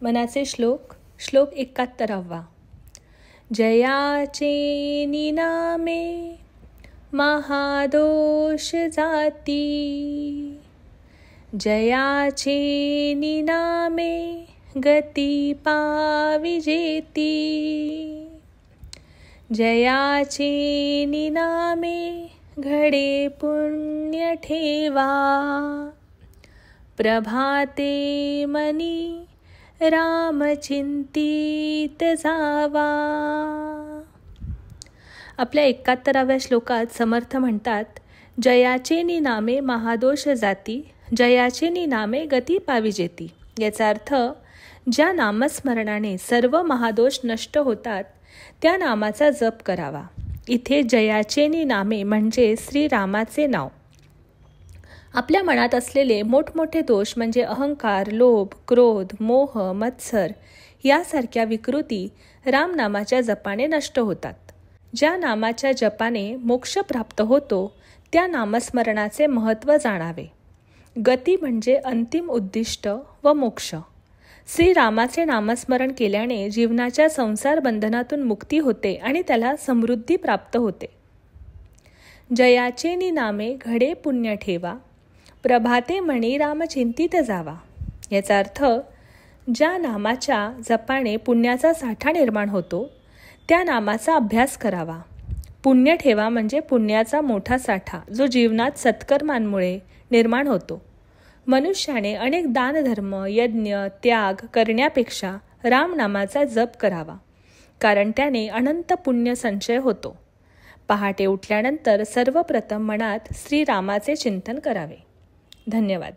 मनाचे श्लोक 71. जयाचे निनामे महादोष जाती, जयाचे निनामे गती पाविजेती, जयाचे निनामे घडे पुण्य ठेवा, प्रभाते मनी राम चिंतित जावा. आपल्या 71व्या श्लोकात समर्थ म्हणतात, जयाचे निनामे महादोष जाती, जयाचे निनामे गती पाविजेती. याचा अर्थ, ज्या नामस्मरणाने सर्व महादोष नष्ट होतात त्या नामाचा जप करावा. इथे जयाचे निनामे म्हणजे श्रीरामाचे नाव. आपल्या मनात असलेले मोठमोठे दोष म्हणजे अहंकार, लोभ, क्रोध, मोह, मत्सर यासारख्या विकृती रामनामाच्या जपाने नष्ट होतात. ज्या नामाच्या जपाने मोक्ष प्राप्त होतो त्या नामस्मरणाचे महत्त्व जाणावे. गती म्हणजे अंतिम उद्दिष्ट व मोक्ष. श्रीरामाचे नामस्मरण केल्याने जीवनाच्या संसार बंधनातून मुक्ती होते आणि त्याला समृद्धी प्राप्त होते. जयाचे निनामे घडे पुण्य ठेवा, प्रभाते मणी राम चिंतित जावा. याचा अर्थ, ज्या नामाच्या जपाने पुण्याचा साठा निर्माण होतो त्या नामाचा अभ्यास करावा. पुण्य ठेवा म्हणजे पुण्याचा मोठा साठा जो जीवनात सत्कर्मांमुळे निर्माण होतो. मनुष्याने अनेक दानधर्म, यज्ञ, त्याग करण्यापेक्षा रामनामाचा जप करावा, कारण त्याने अनंत पुण्य संचय होतो. पहाटे उठल्यानंतर सर्वप्रथम मनात श्रीरामाचे चिंतन करावे. धन्यवाद.